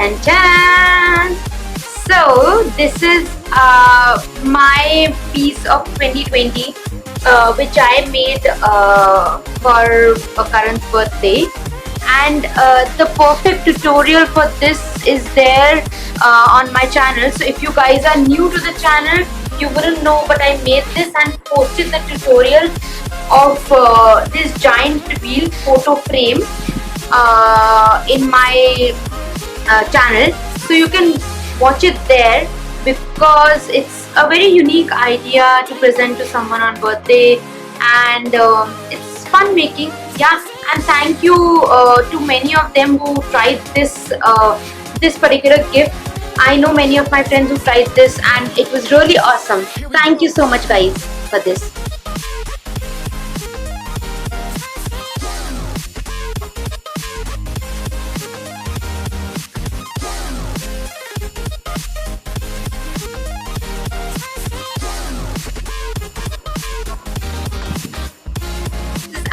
Chan Chan. So this is my piece of 2020 which I made for Karan's birthday, and the perfect tutorial for this is there on my channel. So if you guys are new to the channel, you wouldn't know, but I made this and posted the tutorial of this giant wheel photo frame in my channel, so you can watch it there, because it's a very unique idea to present to someone on birthday, and it's fun making. Yeah, and thank you to many of them who tried this this particular gift. I know many of my friends who tried this and it was really awesome. Thank you so much guys for this.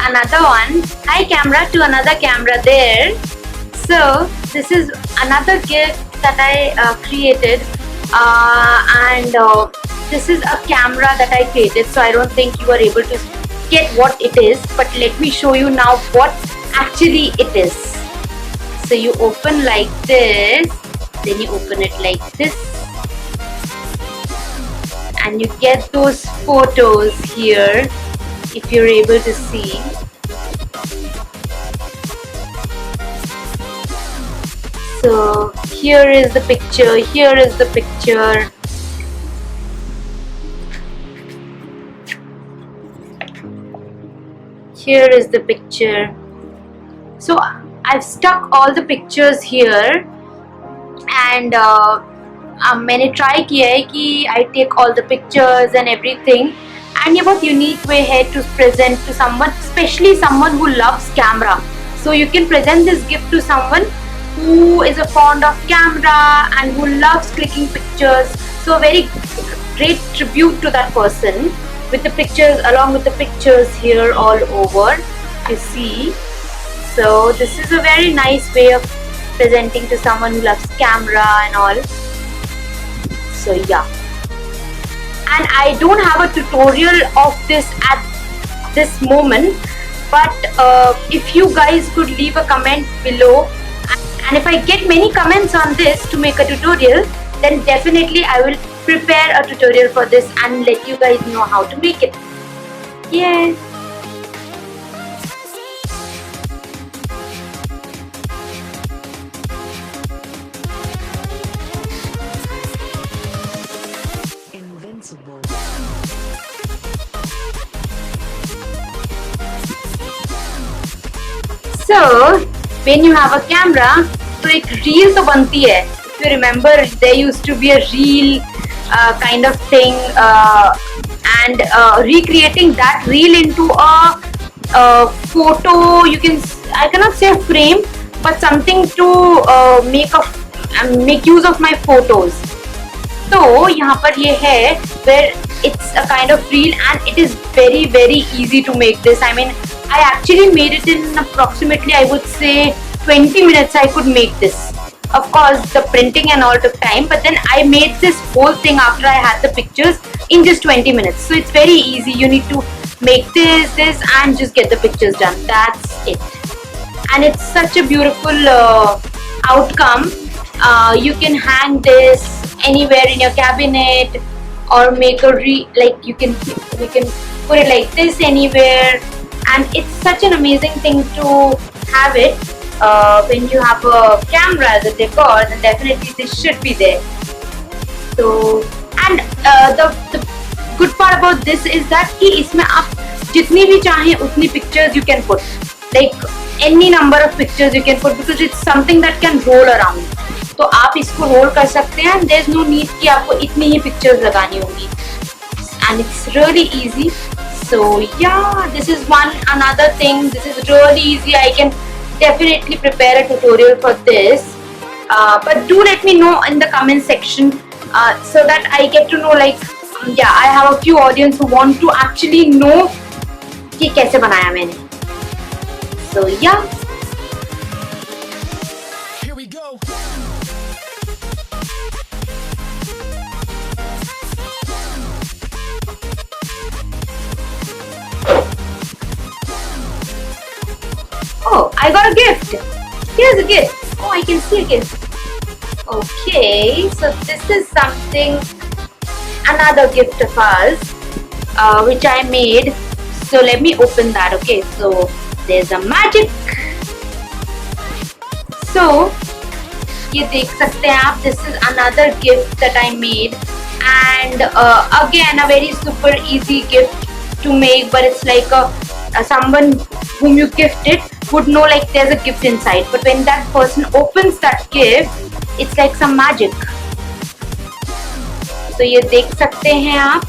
Another one. Hi camera to another camera there. So this is another gift that I created, and this is a camera that I created, so I don't think you are able to get what it is, but let me show you now what actually it is. So you open like this, then you open it like this, and you get those photos here, if you're able to see. So here is the picture, here is the picture. Here is the picture. So I've stuck all the pictures here, and मैंने try किया है कि I take all the pictures and everything, and ये बहुत unique way है to present to someone, especially someone who loves camera. So you can present this gift to someone who is a fond of camera and who loves clicking pictures. So a very great tribute to that person, with the pictures, along with the pictures here all over, you see. So this is a very nice way of presenting to someone who loves camera and all. So yeah, and I don't have a tutorial of this at this moment, but if you guys could leave a comment below, and if I get many comments on this to make a tutorial, then definitely I will prepare a tutorial for this and let you guys know how to make it. Yes. Invincible. So when you have a camera, तो एक reel तो बनती है. If you remember, there used to be a reel kind of thing, and recreating that reel into a photo. You can, I cannot say a frame, but something to make use of my photos. So यहाँ पर ये है where it's a kind of reel, and it is very easy to make this. I mean, I actually made it in approximately, I would say, 20 minutes I could make this. Of course, the printing and all took time, but then I made this whole thing after I had the pictures in just 20 minutes. So it's very easy. You need to make this and just get the pictures done. That's it. And it's such a beautiful outcome. You can hang this anywhere in your cabinet, or make a like you can put it like this anywhere, and it's such an amazing thing to have it. When you have a camera as a decor, then definitely this should be there. So, and the good part about this is that कि इसमें आप जितनी भी चाहें उतनी pictures you can put, like any number of pictures you can put, because it's something that can roll around. तो आप इसको roll कर सकते हैं, and there's no need कि आपको इतनी ही pictures लगानी होंगी, and it's really easy. So yeah, this is another thing. This is really easy. I can definitely prepare a tutorial for this, but do let me know in the comment section, so that I get to know, like, yeah, I have a few audience who want to actually know कि कैसे बनाया मैंने. So yeah. Here we go. I got a gift. Here's a gift. Oh, I can see a gift. Okay, so this is something, another gift of ours, which I made. So let me open that. Okay, so there's a magic. So ये देख सकते हैं आप, this is another gift that I made, and again a very super easy gift to make, but it's like someone whom you gifted would know like there's a gift inside, but when that person opens that gift, it's like some magic. तो ये देख सकते हैं आप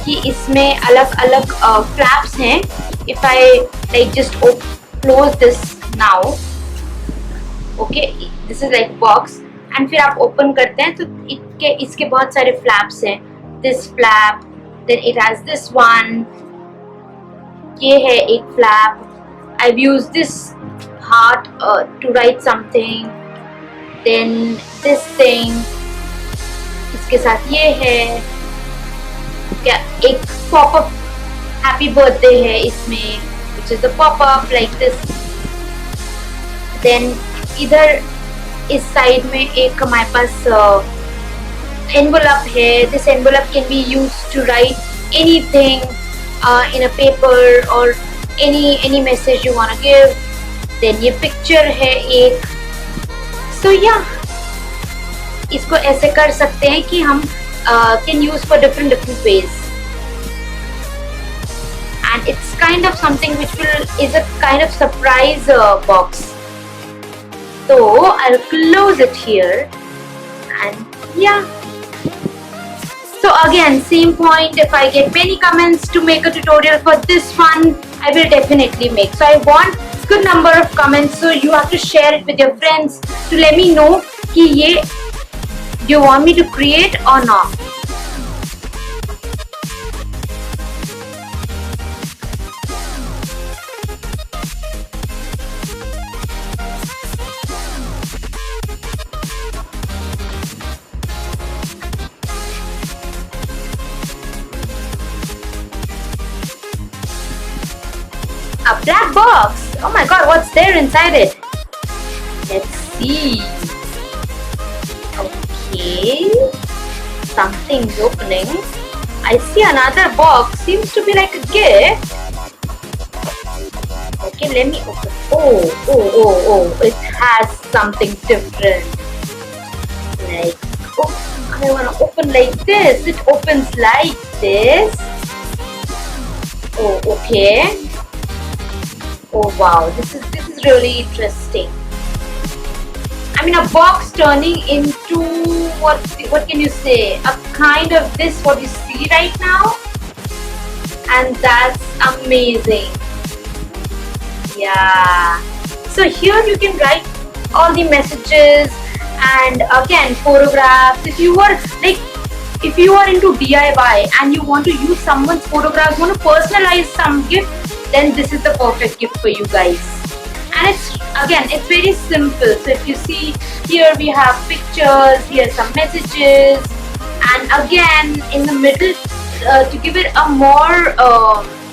कि इसमें अलग अलग फ्लैप्स हैं. If I like just close this now, okay, this is like box, and फिर आप ओपन करते हैं तो इसके बहुत सारे फ्लैप्स हैं. This flap, then it has this one. ये है एक flap. I've used this heart to write something. Then this thing. इसके साथ ये है. क्या एक pop-up happy birthday है इसमें, which is the pop-up like this. Then इधर इस साइड में एक हमारे पास envelope है. This envelope can be used to write anything in a paper or any message you want to give. Then ये picture है एक. So yeah, इसको ऐसे कर सकते हैं कि हम can use for different ways, and it's kind of something which is a kind of surprise box. So I'll close it here, and yeah. So again, same point, if I get many comments to make a tutorial for this one, I will definitely make. So I want good number of comments, so you have to share it with your friends to let me know कि ये you want me to create or not. A black box. Oh my god, what's there inside it? Let's see. Okay, something's opening. I see another box. Seems to be like a gift. Okay, let me open. Oh! It has something different. Like, oh, I wanna open like this. It opens like this. Oh, okay. Oh wow, this is really interesting. I mean, a box turning into what can you say? A kind of this what you see right now, and that's amazing. Yeah. So here you can write all the messages, and again photographs. If you are into DIY and you want to use someone's photographs, want to personalize some gift, then this is the perfect gift for you guys. And it's very simple. So if you see here, we have pictures, here some messages, and again in the middle to give it a more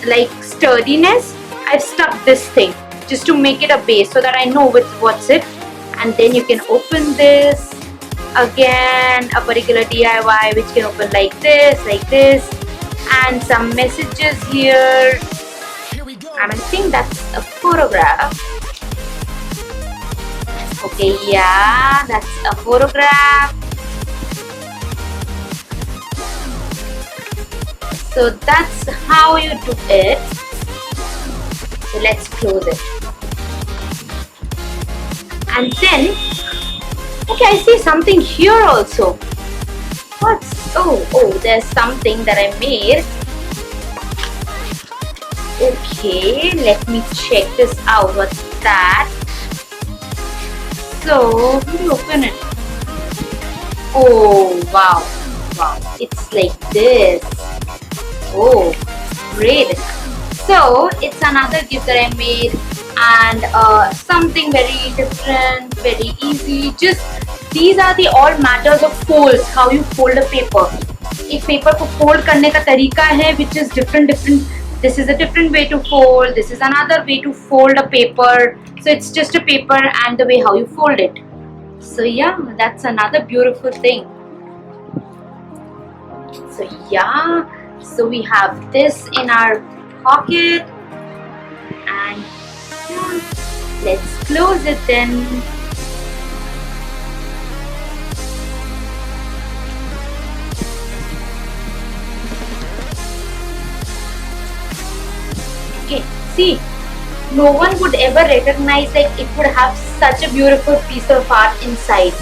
like sturdiness, I've stuck this thing just to make it a base so that I know what's it. And then you can open this, again a particular DIY which can open like this, and some messages here. And I think that's a photograph. Okay, yeah, that's a photograph. So that's how you do it. So let's close it. And then, okay, I see something here also. There's something that I made. Okay, let me check this out. What's that? So, how do you open it? Oh, wow. It's like this. Oh, great. So, it's another gift that I made, and something very different, very easy. Just, these are the all matters of folds, how you fold a paper. एक paper को fold करने का तरीका है which is different This is a different way to fold. This is another way to fold a paper. So it's just a paper and the way how you fold it. So yeah, that's another beautiful thing. So yeah, so we have this in our pocket, and yeah, let's close it then. Okay, see, no one would ever recognize that it would have such a beautiful piece of art inside.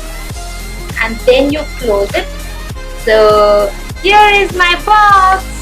And then you close it. So here is my box.